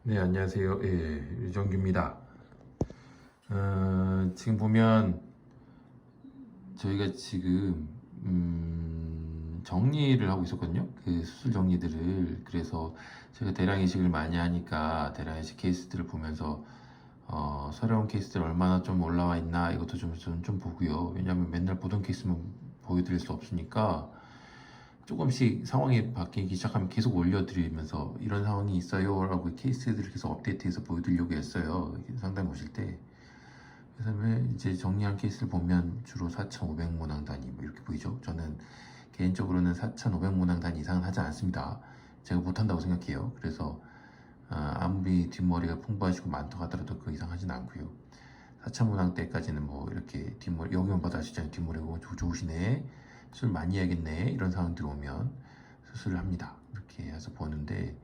네, 안녕하세요. 예, 유정규입니다. 지금 보면 저희가 지금 정리를 하고 있었거든요. 그 수술 정리들을. 그래서 제가 대량 이식을 많이 하니까 대량 이식 케이스들을 보면서 새로운 케이스들 얼마나 좀 올라와 있나 이것도 좀 보고요. 왜냐하면 맨날 보던 케이스만 보여드릴 수 없으니까 조금씩 상황이 바뀌기 시작하면 계속 올려드리면서 이런 상황이 있어요 라고 케이스들을 계속 업데이트해서 보여드리려고 했어요. 상담 오실 때. 그래서 이제 정리한 케이스를 보면 주로 4,500문항 단위 뭐 이렇게 보이죠. 저는 개인적으로는 4,500문항 단위 이상은 하지 않습니다. 제가 못한다고 생각해요. 그래서 아무리 뒷머리가 풍부하시고 많다고 하더라도 그 이상 하진 않고요. 4,000문항 때까지는 뭐 이렇게 뒷머리 여기만 봐도 아시잖아요. 뒷머리가 좋으시네, 수술 많이 해야겠네, 이런 상황 들어오면 수술을 합니다. 이렇게 해서 보는데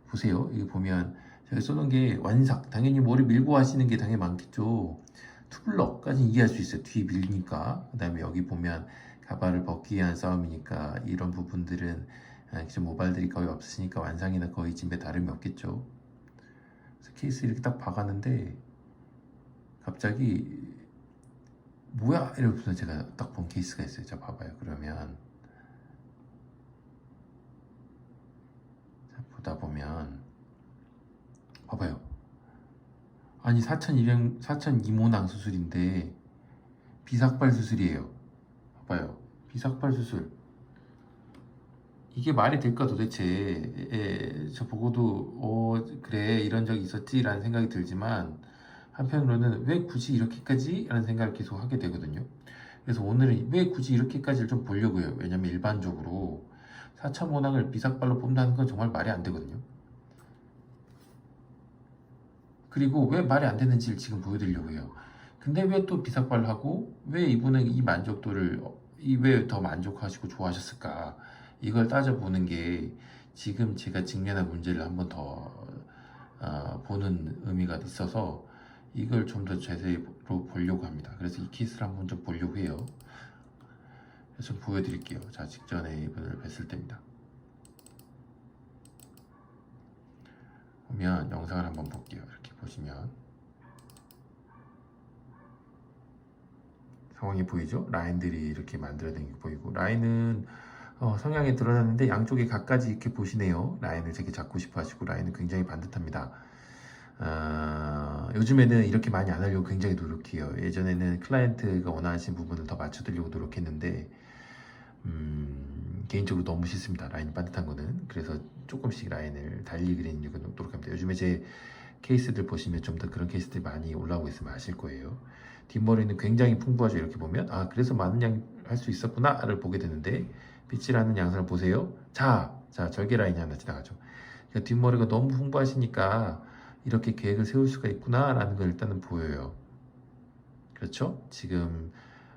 보세요. 이거 보면 제가 써놓은 게 완삭, 당연히 머리 밀고 하시는 게 당연히 많겠죠. 투블럭까지 이해할 수 있어요. 뒤에 밀니까. 그 다음에 여기 보면 가발을 벗기 위한 싸움이니까 이런 부분들은 기존 모발들이 거의 없으시니까 완상이나 거의 짐에 다름이 없겠죠. 그래서 케이스 이렇게 딱 박았는데 갑자기 뭐야? 이러면서 제가 딱 본 케이스가 있어요. 자, 봐봐요. 그러면 자, 보다 보면 봐봐요. 아니 4,200, 4,2모낭 수술인데 비삭발 수술이에요. 봐봐요. 비삭발 수술. 이게 말이 될까 도대체. 저 보고도 그래 이런 적이 있었지 라는 생각이 들지만 한편으로는 왜 굳이 이렇게까지? 라는 생각을 계속 하게 되거든요. 그래서 오늘은 왜 굳이 이렇게까지를 좀 보려고요. 왜냐면 일반적으로 4,000모낭을 비삭발로 뽑는다는 건 정말 말이 안 되거든요. 그리고 왜 말이 안 되는지를 지금 보여드리려고 해요. 근데 왜 또 비삭발을 하고 왜 이분은 이 만족도를 왜 더 만족하시고 좋아하셨을까? 이걸 따져보는 게 지금 제가 직면한 문제를 한번 더 보는 의미가 있어서 이걸 좀 더 자세히로 보려고 합니다. 그래서 이 케이스를 한번 좀 보려고 해요. 그래서 좀 보여드릴게요. 자, 직전에 이분을 뵀을 때입니다. 보면 영상을 한번 볼게요. 이렇게 보시면 상황이 보이죠? 라인들이 이렇게 만들어진 게 보이고, 라인은 성향이 드러났는데 양쪽에 각까지 이렇게 보시네요. 라인을 되게 잡고 싶어 하시고 라인은 굉장히 반듯합니다. 요즘에는 이렇게 많이 안 하려고 굉장히 노력해요. 예전에는 클라이언트가 원하시는 부분을 더 맞춰드리려고 노력했는데 개인적으로 너무 싫습니다. 라인 반듯한 거는. 그래서 조금씩 라인을 달리 그리려고 노력합니다. 요즘에 제 케이스들 보시면 좀 더 그런 케이스들이 많이 올라오고 있으면 아실 거예요. 뒷머리는 굉장히 풍부하죠. 이렇게 보면 그래서 많은 양 할 수 있었구나를 보게 되는데, 빛이라는 양상을 보세요. 자 절개 라인이 하나 지나가죠. 그러니까 뒷머리가 너무 풍부하시니까 이렇게 계획을 세울 수가 있구나 라는 걸 일단은 보여요. 그렇죠? 지금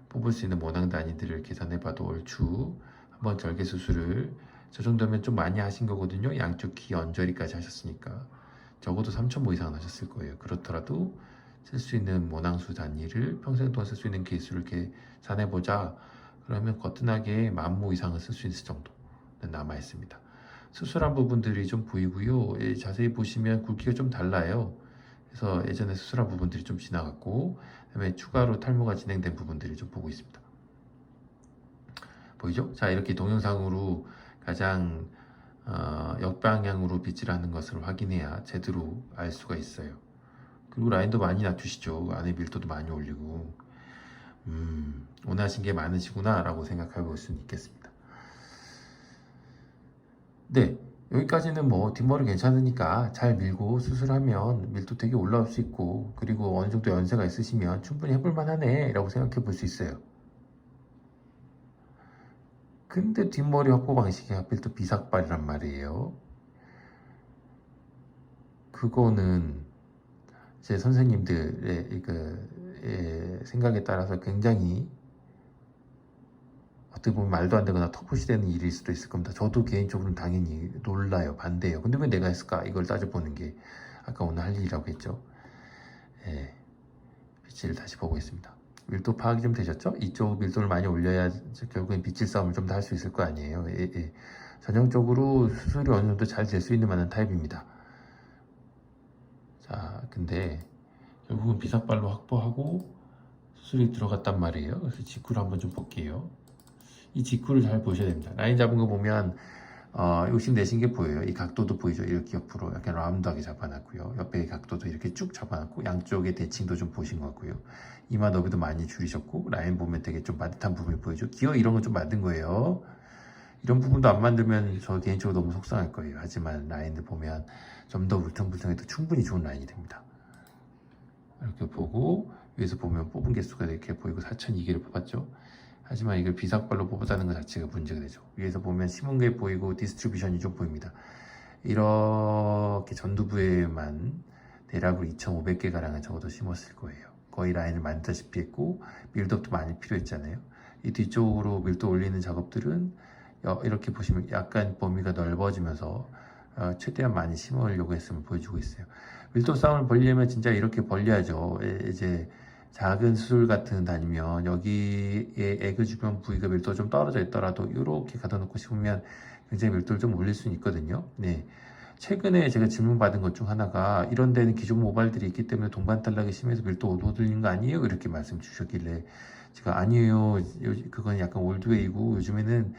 뽑을 수 있는 모낭 단위들을 계산해봐도 얼추 한번 절개 수술을 저 정도면 좀 많이 하신 거거든요. 양쪽 귀 언저리까지 하셨으니까 적어도 3,000모 이상은 하셨을 거예요. 그렇더라도 쓸 수 있는 모낭수 단위를 평생 동안 쓸 수 있는 개수를 계산해보자. 그러면 거뜬하게 10,000모 이상은 쓸 수 있을 정도는 남아 있습니다. 수술한 부분들이 좀 보이고요. 자세히 보시면 굵기가 좀 달라요. 그래서 예전에 수술한 부분들이 좀 지나갔고, 그다음에 추가로 탈모가 진행된 부분들이 좀 보고 있습니다. 보이죠? 자, 이렇게 동영상으로 가장 역방향으로 빗질 하는 것을 확인해야 제대로 알 수가 있어요. 그리고 라인도 많이 낮추시죠. 안에 밀도도 많이 올리고. 원하신 게 많으시구나 라고 생각해 볼 수는 있겠습니다. 네, 여기까지는 뭐 뒷머리 괜찮으니까 잘 밀고 수술하면 밀도 되게 올라올 수 있고, 그리고 어느 정도 연세가 있으시면 충분히 해볼 만하네 라고 생각해 볼 수 있어요. 근데 뒷머리 확보 방식이 하필 또 비삭발이란 말이에요. 그거는 제 선생님들의 생각에 따라서 굉장히 어떻게 보면 말도 안 되거나 턱없이 되는 일일 수도 있을 겁니다. 저도 개인적으로는 당연히 놀라요. 반대해요. 근데 왜 내가 했을까? 이걸 따져보는 게 아까 오늘 할 일이라고 했죠. 빛을 다시 보고 있습니다. 밀도 파악이 좀 되셨죠? 이쪽 밀도를 많이 올려야 결국엔 빗질 싸움을 좀 더 할 수 있을 거 아니에요. 전형적으로 수술이 어느 정도 잘 될 수 있는 많은 타입입니다. 근데 결국은 비삭발로 확보하고 수술이 들어갔단 말이에요. 그래서 직구를 한번 좀 볼게요. 이 직구를 잘 보셔야 됩니다. 라인 잡은 거 보면 욕심내신 게 보여요. 이 각도도 보이죠. 이렇게 옆으로 약간 라운드하게 잡아놨고요. 옆에 각도도 이렇게 쭉 잡아놨고, 양쪽의 대칭도 좀 보신 것 같고요. 이마 너비도 많이 줄이셨고, 라인 보면 되게 좀 반듯한 부분이 보이죠. 기어 이런 거 좀 만든 거예요. 이런 부분도 안 만들면 저 개인적으로 너무 속상할 거예요. 하지만 라인을 보면 좀 더 울퉁불퉁해도 충분히 좋은 라인이 됩니다. 이렇게 보고 위에서 보면 뽑은 개수가 이렇게 보이고 4,002개를 뽑았죠. 하지만 이걸 비삭발로 뽑았다는 것 자체가 문제가 되죠. 위에서 보면 심은 게 보이고 디스트리뷰션이 좀 보입니다. 이렇게 전두부에만 대략으로 2,500개 가량은 적어도 심었을 거예요. 거의 라인을 만들다시피 했고 밀도도 많이 필요했잖아요. 이 뒤쪽으로 밀도 올리는 작업들은 이렇게 보시면 약간 범위가 넓어지면서 최대한 많이 심으려고 했음을 보여주고 있어요. 밀도 싸움을 벌리려면 진짜 이렇게 벌려야죠. 이제 작은 수술 같은 다니면 여기에 에그 주변 부위가 밀도가 좀 떨어져 있더라도 이렇게 가둬 놓고 싶으면 굉장히 밀도를 좀 올릴 수는 있거든요. 네. 최근에 제가 질문 받은 것 중 하나가 이런 데는 기존 모발들이 있기 때문에 동반 탈락이 심해서 밀도 못 올린 거 아니에요? 이렇게 말씀 주셨길래 제가 아니에요. 그건 약간 올드웨이고 요즘에는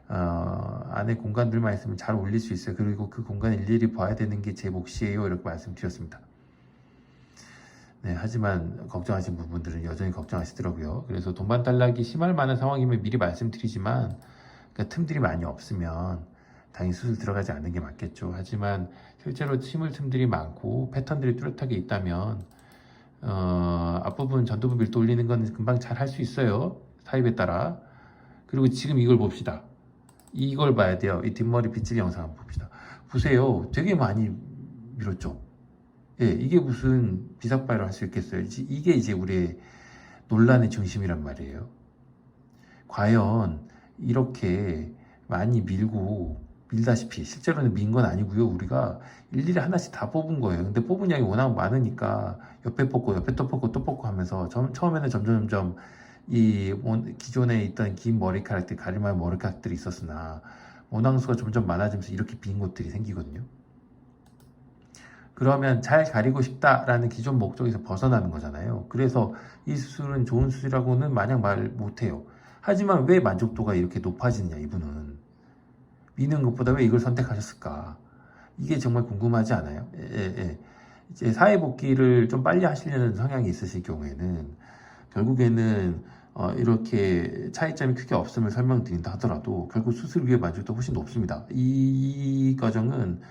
안에 공간들만 있으면 잘 올릴 수 있어요. 그리고 그 공간을 일일이 봐야 되는 게 제 몫이에요. 이렇게 말씀드렸습니다. 네, 하지만 걱정하신 부분들은 여전히 걱정하시더라고요. 그래서 동반 탈락이 심할 만한 상황이면 미리 말씀드리지만 그러니까 틈들이 많이 없으면 당연히 수술 들어가지 않는 게 맞겠죠. 하지만 실제로 심을 틈들이 많고 패턴들이 뚜렷하게 있다면 앞부분 전두부 밀도 올리는 건 금방 잘 할 수 있어요. 타입에 따라. 그리고 지금 이걸 봅시다. 이걸 봐야 돼요. 이 뒷머리 빗질 영상 한번 봅시다. 보세요. 되게 많이 밀었죠. 예, 이게 무슨 비삭발을 할 수 있겠어요. 이게 이제 우리의 논란의 중심이란 말이에요. 과연 이렇게 많이 밀다시피 실제로는 민 건 아니고요. 우리가 일일이 하나씩 다 뽑은 거예요. 근데 뽑은 양이 워낙 많으니까 옆에 뽑고 옆에 또 뽑고 또 뽑고 하면서 처음에는 점점 이 기존에 있던 긴 머리카락들, 가리마의 머리카락들이 있었으나 모낭수가 점점 많아지면서 이렇게 빈 곳들이 생기거든요. 그러면 잘 가리고 싶다라는 기존 목적에서 벗어나는 거잖아요. 그래서 이 수술은 좋은 수술이라고는 마냥 말 못해요. 하지만 왜 만족도가 이렇게 높아지느냐, 이분은. 미는 것보다 왜 이걸 선택하셨을까? 이게 정말 궁금하지 않아요? 이제 사회 복귀를 좀 빨리 하시려는 성향이 있으실 경우에는 결국에는 이렇게 차이점이 크게 없음을 설명드린다 하더라도 결국 수술 후의 만족도가 훨씬 높습니다. 이 과정은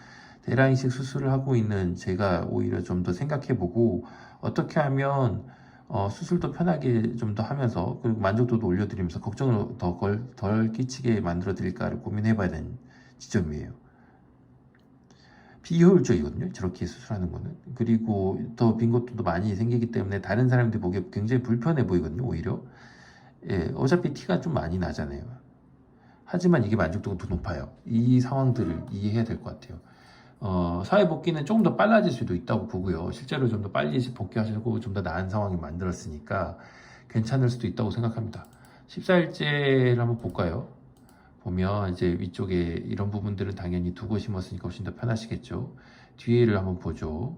대량 이식 수술을 하고 있는 제가 오히려 좀 더 생각해보고 어떻게 하면 수술도 편하게 좀 더 하면서 그리고 만족도도 올려드리면서 걱정을 덜 끼치게 만들어 드릴까를 고민해봐야 되는 지점이에요. 비효율적이거든요. 저렇게 수술하는 거는. 그리고 더 빈 것도 많이 생기기 때문에 다른 사람들이 보기에 굉장히 불편해 보이거든요. 오히려. 예, 어차피 티가 좀 많이 나잖아요. 하지만 이게 만족도가 더 높아요. 이 상황들을 이해해야 될 것 같아요. 사회 복귀는 조금 더 빨라질 수도 있다고 보고요. 실제로 좀 더 빨리 복귀하시고 좀 더 나은 상황이 만들었으니까 괜찮을 수도 있다고 생각합니다. 14일째를 한번 볼까요? 보면 이제 위쪽에 이런 부분들은 당연히 두고 심었으니까 훨씬 더 편하시겠죠. 뒤에를 한번 보죠.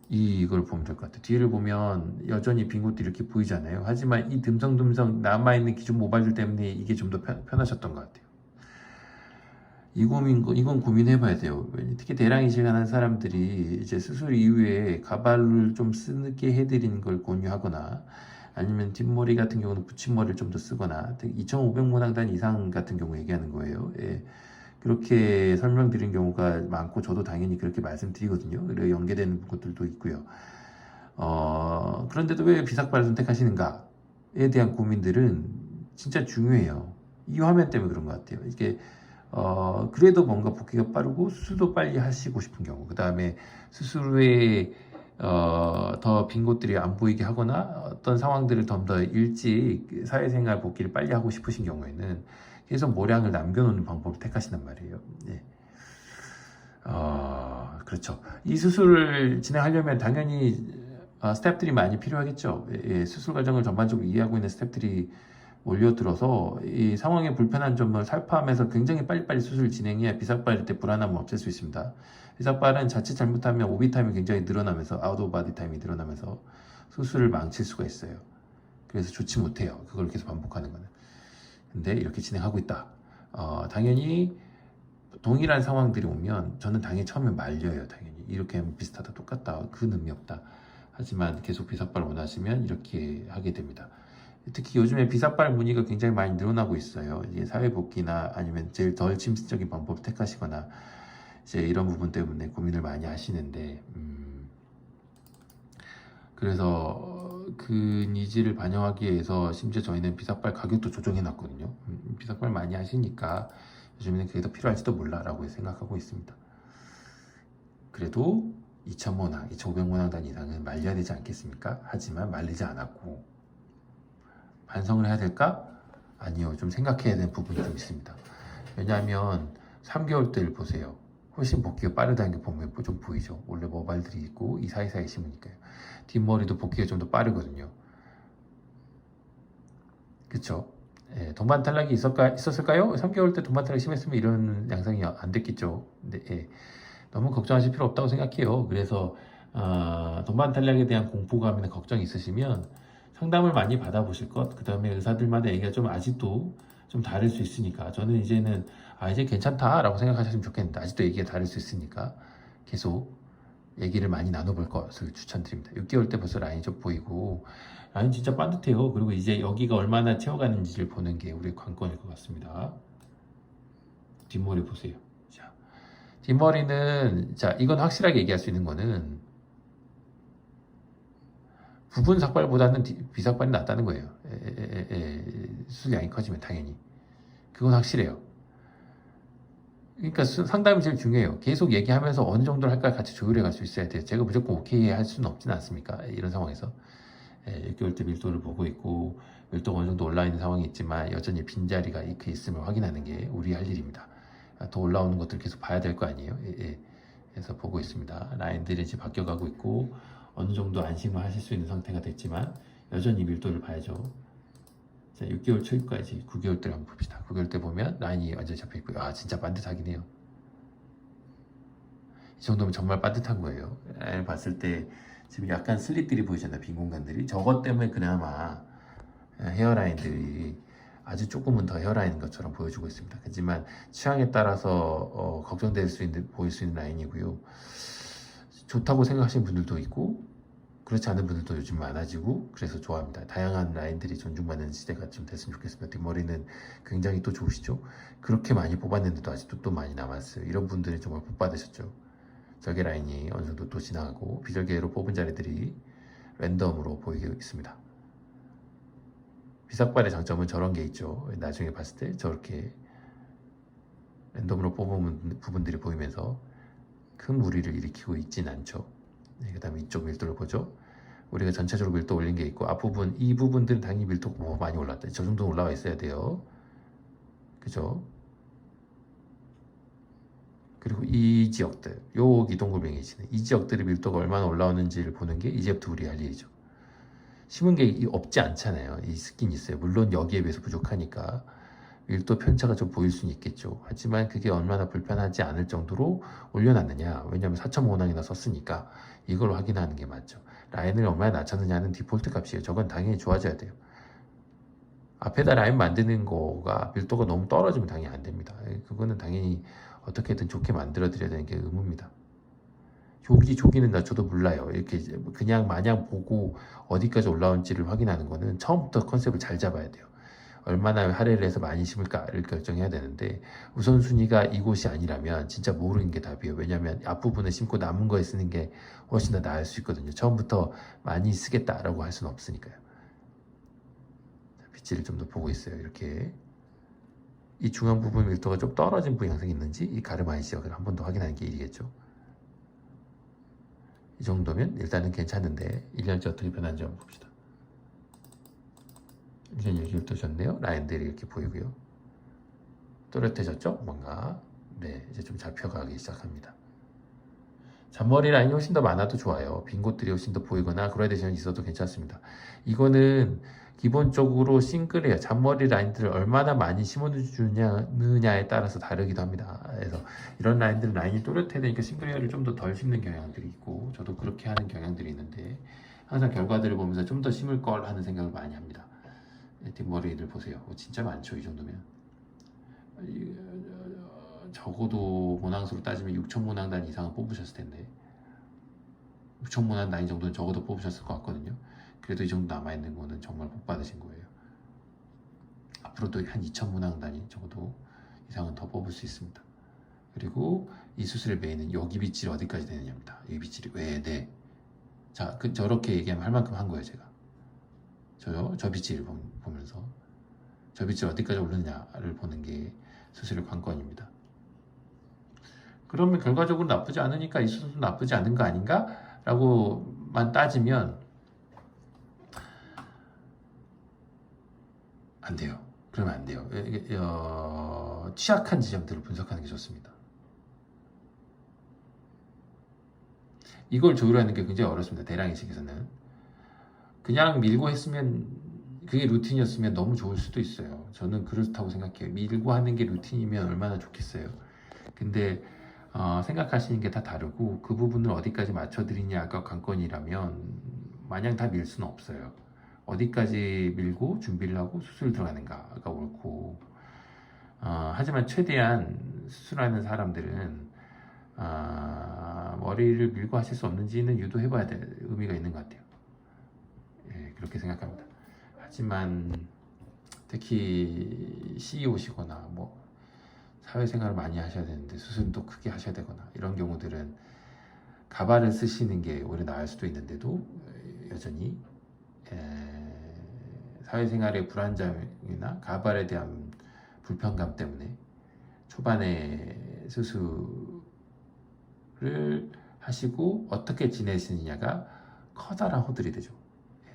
이걸 보면 될 것 같아요. 뒤를 보면 여전히 빈 곳도 이렇게 보이잖아요. 하지만 이 듬성듬성 남아있는 기존 모발들 때문에 이게 좀 더 편하셨던 것 같아요. 이건 고민해봐야 돼요. 특히 대량 이식을 하는 사람들이 이제 수술 이후에 가발을 좀 쓰게 해드리는 걸 권유하거나 아니면 뒷머리 같은 경우는 붙임머리를 좀 더 쓰거나 2,500모낭단 이상 같은 경우 얘기하는 거예요. 예. 그렇게 설명드린 경우가 많고 저도 당연히 그렇게 말씀드리거든요. 그리고 연계되는 것들도 있고요. 그런데도 왜 비삭발을 선택하시는가에 대한 고민들은 진짜 중요해요. 이 화면 때문에 그런 것 같아요. 이게 그래도 뭔가 복귀가 빠르고 수술도 빨리 하시고 싶은 경우, 그 다음에 수술 후에 더 빈 곳들이 안 보이게 하거나 어떤 상황들을 좀 더 일찍 사회생활 복귀를 빨리 하고 싶으신 경우에는 계속 모량을 남겨놓는 방법을 택하신단 말이에요. 네. 그렇죠. 이 수술을 진행하려면 당연히 스태프들이 많이 필요하겠죠. 예, 수술 과정을 전반적으로 이해하고 있는 스태프들이 몰려들어서 이 상황의 불편한 점을 살포하면서 굉장히 빨리빨리 수술을 진행해야 비삭발일 때 불안함을 없앨 수 있습니다. 비삭발은 자칫 잘못하면 오비 타임이 굉장히 늘어나면서 아웃 오브 바디 타임이 늘어나면서 수술을 망칠 수가 있어요. 그래서 좋지 못해요. 그걸 계속 반복하는 거는. 근데 이렇게 진행하고 있다. 당연히 동일한 상황들이 오면 저는 당연히 처음에 말려요. 당연히 이렇게 하면 비슷하다, 똑같다, 그건 의미 없다. 하지만 계속 비삭발 원하시면 이렇게 하게 됩니다. 특히 요즘에 비삭발 문의가 굉장히 많이 늘어나고 있어요. 이제 사회복귀나 아니면 제일 덜 침습적인 방법을 택하시거나 이제 이런 부분 때문에 고민을 많이 하시는데 그래서 그 니즈를 반영하기 위해서 심지어 저희는 비삭발 가격도 조정해 놨거든요. 비삭발 많이 하시니까 요즘에는 그게 더 필요할지도 몰라 라고 생각하고 있습니다. 그래도 2,000모낭, 2,500모낭 단 이상은 말려야 되지 않겠습니까? 하지만 말리지 않았고 반성을 해야 될까? 아니요. 좀 생각해야 되는 부분이 좀 있습니다. 왜냐하면 3개월대를 보세요. 훨씬 복귀가 빠르다는 게 보면 좀 보이죠. 원래 모발들이 있고 이 사이사이 심으니까요. 뒷머리도 복귀가 좀 더 빠르거든요. 그쵸? 예, 동반 탈락이 있었을까요? 3개월 때 동반 탈락이 심했으면 이런 양상이 안 됐겠죠. 근데 예, 너무 걱정하실 필요 없다고 생각해요. 그래서 동반 탈락에 대한 공포감이나 걱정이 있으시면 상담을 많이 받아보실 것. 그 다음에 의사들마다 얘기가 좀 아직도 좀 다를 수 있으니까 저는 이제는 이제 괜찮다라고 생각하셨으면 좋겠는데 아직도 얘기가 다를 수 있으니까 계속 얘기를 많이 나눠볼 것을 추천드립니다. 6개월 때 벌써 라인이 좀 보이고 라인 진짜 반듯해요. 그리고 이제 여기가 얼마나 채워가는지를 보는 게 우리 관건일 것 같습니다. 뒷머리 보세요. 자, 뒷머리는 자 이건 확실하게 얘기할 수 있는 거는 부분 삭발보다는 비삭발이 낫다는 거예요. 수량이 커지면 당연히 그건 확실해요. 그러니까 상담이 제일 중요해요. 계속 얘기하면서 어느 정도를 할까 같이 조율해 갈 수 있어야 돼요. 제가 무조건 오케이 할 수는 없지는 않습니까? 이런 상황에서 6개월 때 밀도를 보고 있고 밀도가 어느 정도 올라 있는 상황이 있지만 여전히 빈자리가 이렇게 있음을 확인하는 게 우리 할 일입니다. 더 올라오는 것들을 계속 봐야 될 거 아니에요. 그래서 보고 있습니다. 라인들이 이제 바뀌어가고 있고 어느 정도 안심을 하실 수 있는 상태가 됐지만 여전히 밀도를 봐야죠. 자, 6개월 초까지 9개월 때를 한번 봅시다. 9개월 때 보면 라인이 완전히 잡혀있고요. 진짜 반듯하긴 해요. 이 정도면 정말 반듯한 거예요. 라인을 봤을 때 지금 약간 슬릿들이 보이잖아요. 빈 공간들이. 저것 때문에 그나마 헤어라인들이 아주 조금은 더 헤어라인인 것처럼 보여주고 있습니다. 하지만 취향에 따라서 걱정될 수 있는, 보일 수 있는 라인이고요. 좋다고 생각하시는 분들도 있고 그렇지 않은 분들도 요즘 많아지고 그래서 좋아합니다. 다양한 라인들이 존중받는 시대가 좀 됐으면 좋겠습니다. 뒷머리는 굉장히 또 좋으시죠? 그렇게 많이 뽑았는데도 아직도 또 많이 남았어요. 이런 분들이 정말 복 받으셨죠. 절개 라인이 어느 정도 또 지나가고 비절개로 뽑은 자리들이 랜덤으로 보이고 있습니다. 비삭발의 장점은 저런 게 있죠. 나중에 봤을 때 저렇게 랜덤으로 뽑은 부분들이 보이면서 큰 무리를 일으키고 있진 않죠. 그 다음에 이쪽 밀도를 보죠. 우리가 전체적으로 밀도 올린 게 있고 앞부분, 이 부분들은 당연히 밀도가 많이 올랐다. 저 정도 올라와 있어야 돼요. 그죠? 그리고 이 지역들, 요 이동골뱅이 있는 이 지역들의 밀도가 얼마나 올라오는지를 보는 게 이제부터 우리 할 일이죠. 심은 게 없지 않잖아요. 있긴 있어요. 물론 여기에 비해서 부족하니까 밀도 편차가 좀 보일 수는 있겠죠. 하지만 그게 얼마나 불편하지 않을 정도로 올려놨느냐. 왜냐하면 4,500원이나 썼으니까 이걸 확인하는 게 맞죠. 라인을 얼마나 낮췄느냐는 디폴트 값이에요. 저건 당연히 좋아져야 돼요. 앞에다 라인 만드는 거가 밀도가 너무 떨어지면 당연히 안 됩니다. 그거는 당연히 어떻게든 좋게 만들어 드려야 되는 게 의무입니다. 조기는 낮춰도 몰라요. 이렇게 그냥 마냥 보고 어디까지 올라온지를 확인하는 거는 처음부터 컨셉을 잘 잡아야 돼요. 얼마나 할애를 해서 많이 심을까를 결정해야 되는데 우선순위가 이곳이 아니라면 진짜 모르는 게 답이에요. 왜냐하면 앞부분을 심고 남은 거에 쓰는 게 훨씬 더 나을 수 있거든요. 처음부터 많이 쓰겠다라고 할 수는 없으니까요. 빛을 좀 더 보고 있어요. 이렇게 이 중앙 부분 밀도가 좀 떨어진 부위 양상이 있는지 이 가르마의 지역을 한 번 더 확인하는 게 일이겠죠. 이 정도면 일단은 괜찮은데 1년째 어떻게 변한지 한번 봅시다. 1년 6개월 뜨셨네요. 라인들이 이렇게 보이고요. 또렷해졌죠? 뭔가 네, 이제 좀 잡혀가기 시작합니다. 잔머리 라인이 훨씬 더 많아도 좋아요. 빈 곳들이 훨씬 더 보이거나 그라데이션이 있어도 괜찮습니다. 이거는 기본적으로 싱글이에요. 잔머리 라인들을 얼마나 많이 심어주느냐에 따라서 다르기도 합니다. 그래서 이런 라인들은 라인이 또렷해야 되니까 싱글 헤어를 좀 더 덜 심는 경향들이 있고, 저도 그렇게 하는 경향들이 있는데, 항상 결과들을 보면서 좀 더 심을 걸 하는 생각을 많이 합니다. 뒷머리를 보세요. 진짜 많죠, 이 정도면. 적어도 모낭수로 따지면 6천 모낭단 이상은 뽑으셨을 텐데, 6천 모낭단 이 정도는 적어도 뽑으셨을 것 같거든요. 그래도 이 정도 남아있는 거는 정말 복 받으신 거예요. 앞으로도 한 2천 모낭단위 정도 이상은 더 뽑을 수 있습니다. 그리고 이 수술의 메인은 여기 빗질이 어디까지 되느냐입니다. 여기 빗질이 왜 네. 자, 저렇게 얘기하면 할 만큼 한 거예요, 제가. 저 빗질을 보면서 저 빗질 어디까지 오르느냐를 보는 게 수술의 관건입니다. 그러면 결과적으로 나쁘지 않으니까 이 수술은 나쁘지 않은 거 아닌가? 라고만 따지면 안 돼요. 그러면 안 돼요. 취약한 지점들을 분석하는 게 좋습니다. 이걸 조율하는 게 굉장히 어렵습니다. 대량이식에서는. 그냥 밀고 했으면, 그게 루틴이었으면 너무 좋을 수도 있어요. 저는 그렇다고 생각해요. 밀고 하는 게 루틴이면 얼마나 좋겠어요. 근데 생각하시는 게 다 다르고, 그 부분을 어디까지 맞춰드리냐가 관건이라면 마냥 다 밀 수는 없어요. 어디까지 밀고 준비를 하고 수술 들어가는가가 옳고, 하지만 최대한 수술하는 사람들은 머리를 밀고 하실 수 없는지는 유도해봐야 될 의미가 있는 것 같아요. 예, 그렇게 생각합니다. 하지만 특히 CEO시거나 뭐 사회생활을 많이 하셔야 되는데 수술도 크게 하셔야 되거나 이런 경우들은 가발을 쓰시는 게 오히려 나을 수도 있는데도 여전히 사회생활의 불안정이나 가발에 대한 불편감 때문에 초반에 수술을 하시고 어떻게 지내시느냐가 커다란 허들이 되죠.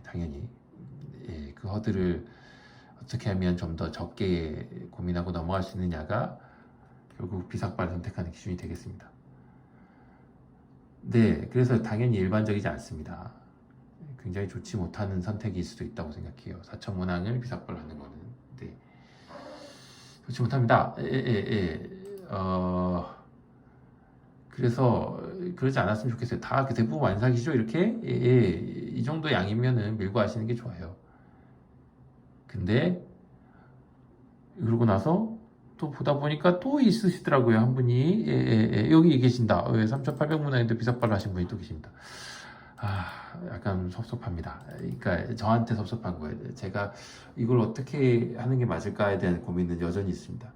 당연히 그 허들을 어떻게 하면 좀 더 적게 고민하고 넘어갈 수 있느냐가 결국 비삭발을 선택하는 기준이 되겠습니다. 네, 그래서 당연히 일반적이지 않습니다. 굉장히 좋지 못하는 선택일 수도 있다고 생각해요. 4천 모낭을 비삭발로 하는 거는. 네. 좋지 못합니다. 그래서 그러지 않았으면 좋겠어요. 다 대부분 완삭이죠, 이렇게? 이 정도 양이면은 밀고 하시는 게 좋아요. 근데 그러고 나서 또 보다 보니까 또 있으시더라고요, 한 분이. 여기 계신다. 3,800모낭인데 비삭발을 하신 분이 또 계십니다. 약간 섭섭합니다. 그러니까 저한테 섭섭한 거예요. 제가 이걸 어떻게 하는 게 맞을까에 대한 고민은 여전히 있습니다.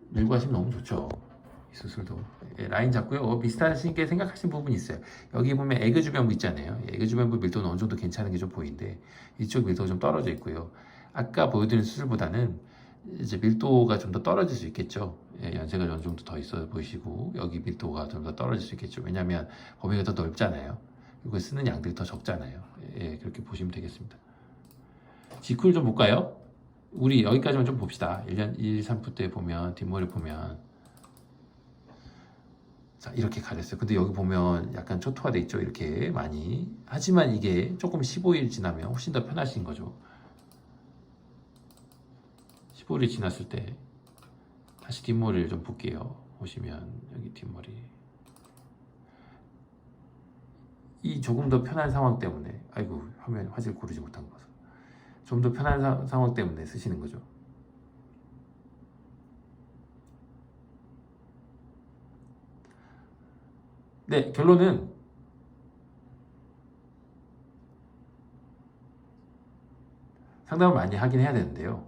밀고 하시면 너무 좋죠. 이 수술도. 라인 잡고요. 비슷하시게 생각하신 부분이 있어요. 여기 보면 에그 주변부 있잖아요. 에그 주변부 밀도는 어느 정도 괜찮은 게 좀 보이는데 이쪽 밀도가 좀 떨어져 있고요. 아까 보여드린 수술보다는 이제 밀도가 좀 더 떨어질 수 있겠죠. 연세가 어느 정도 더 있어 보이시고 여기 밀도가 좀 더 떨어질 수 있겠죠. 왜냐하면 범위가 더 넓잖아요. 이거 쓰는 양들이 더 적잖아요. 그렇게 보시면 되겠습니다. G쿨 좀 볼까요? 우리 여기까지만 좀 봅시다. 1, 3프 때 보면 뒷머리 보면 자, 이렇게 가렸어요. 근데 여기 보면 약간 초토화돼 있죠. 이렇게 많이. 하지만 이게 조금 15일 지나면 훨씬 더 편하신 거죠. 15일이 지났을 때 다시 뒷머리를 좀 볼게요. 보시면 여기 뒷머리 이 조금 더 편한 상황 때문에 아이고 화면 화질 고르지 못한 거 좀 더 편한 상황 때문에 쓰시는 거죠. 네, 결론은 상담을 많이 하긴 해야 되는데요.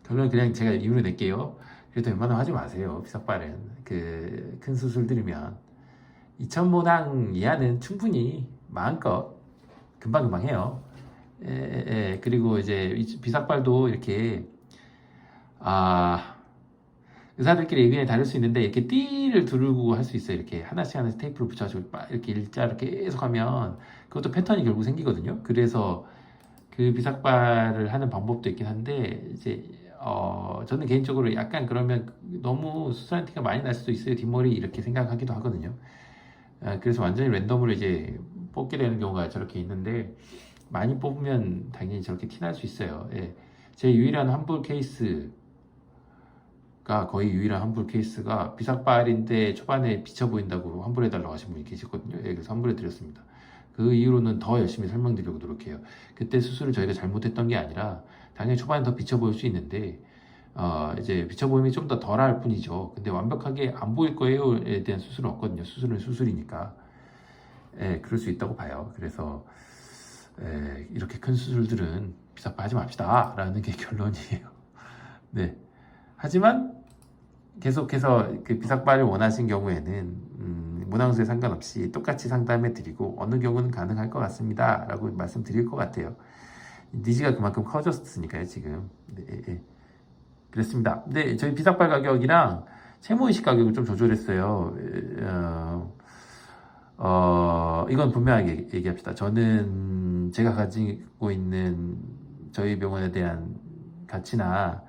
결론은 그냥 제가 이유를 낼게요. 그래도 웬만하면 하지 마세요. 비삭발은 큰 수술 들으면 2,000모낭 이하는 충분히 마음껏 금방금방 해요. 그리고 이제 비삭발도 이렇게 의사들끼리 의견이 다를 수 있는데 이렇게 띠를 두르고 할 수 있어요. 이렇게 하나씩 테이프를 붙여가지고 이렇게 일자로 계속 하면 그것도 패턴이 결국 생기거든요. 그래서 그 비삭발을 하는 방법도 있긴 한데 이제 저는 개인적으로 약간 그러면 너무 수술한 티가 많이 날 수도 있어요. 뒷머리 이렇게 생각하기도 하거든요. 그래서 완전히 랜덤으로 이제 뽑게 되는 경우가 저렇게 있는데 많이 뽑으면 당연히 저렇게 티 날 수 있어요. 예. 제 유일한 환불 케이스가 거의 유일한 환불 케이스가 비삭발인데 초반에 비쳐 보인다고 환불해달라고 하신 분이 계셨거든요. 예, 그래서 환불해 드렸습니다. 그 이후로는 더 열심히 설명드리려고 노력해요. 그때 수술을 저희가 잘못했던 게 아니라 당연히 초반에 더 비쳐 보일 수 있는데 이제 비쳐 보임이 좀 더 덜할 뿐이죠. 근데 완벽하게 안 보일 거예요에 대한 수술은 없거든요. 수술은 수술이니까. 예, 그럴 수 있다고 봐요. 그래서 이렇게 큰 수술들은 비삭발 하지 맙시다 라는 게 결론이에요. 네. 하지만 계속해서 그 비삭발을 원하신 경우에는 문항수에 상관없이 똑같이 상담해 드리고 어느 경우는 가능할 것 같습니다 라고 말씀드릴 것 같아요. 니즈가 그만큼 커졌으니까요 지금. 네, 예. 그렇습니다. 네, 저희 비삭발 가격이랑 채무이식 가격을 좀 조절했어요. 이건 분명하게 얘기합시다. 저는 제가 가지고 있는 저희 병원에 대한 가치나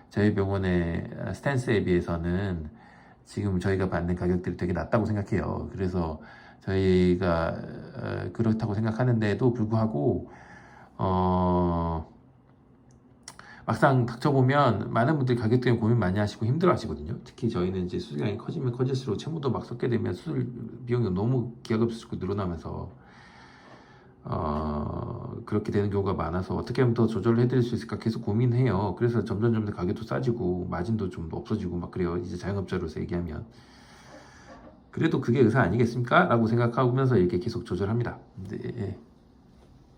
저희 병원의 스탠스에 비해서는 지금 저희가 받는 가격들이 되게 낮다고 생각해요. 그래서 저희가 그렇다고 생각하는데도 불구하고 막상 닥쳐보면 많은 분들이 가격 때문에 고민 많이 하시고 힘들어 하시거든요. 특히 저희는 이제 수술량이 커지면 커질수록 채무도 막 섞게 되면 수술 비용이 너무 기하급수로 늘어나면서 그렇게 되는 경우가 많아서 어떻게 하면 더 조절을 해드릴 수 있을까 계속 고민해요. 그래서 점점 더 가격도 싸지고 마진도 좀 없어지고 막 그래요. 이제 자영업자로서 얘기하면. 그래도 그게 의사 아니겠습니까? 라고 생각하면서 이렇게 계속 조절합니다. 네,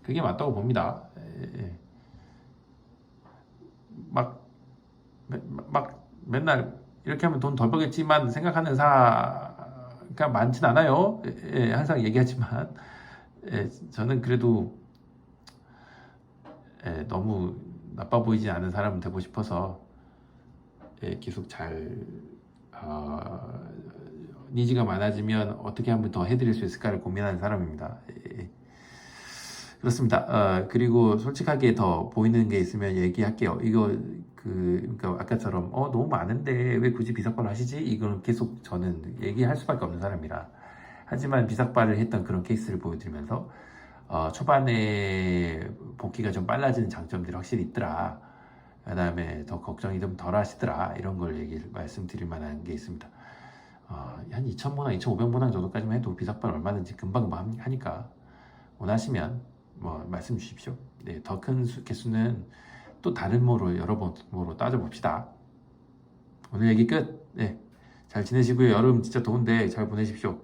그게 맞다고 봅니다. 막 맨날 이렇게 하면 돈 덜 벌겠지만 생각하는 사가 많진 않아요. 항상 얘기하지만 저는 그래도 너무 나빠 보이지 않은 사람은 되고 싶어서 계속 잘 니즈가 많아지면 어떻게 하면 더 해드릴 수 있을까를 고민하는 사람입니다. 그렇습니다. 그리고 솔직하게 더 보이는 게 있으면 얘기할게요. 이거 그러니까 아까처럼 너무 많은데 왜 굳이 비삭발을 하시지? 이거는 계속 저는 얘기할 수밖에 없는 사람이라. 하지만 비삭발을 했던 그런 케이스를 보여드리면서 초반에 복귀가 좀 빨라지는 장점들이 확실히 있더라. 그 다음에 더 걱정이 좀 덜 하시더라. 이런 걸 말씀드릴 만한 게 있습니다. 한 2,000모낭, 2,500모낭 정도까지만 해도 비삭발 얼마든지 금방 하니까 원하시면 말씀 주십시오. 네, 더 큰 개수는 또 다른 모로 여러 번으로 따져봅시다. 오늘 얘기 끝. 네, 잘 지내시고요. 여름 진짜 더운데 잘 보내십시오.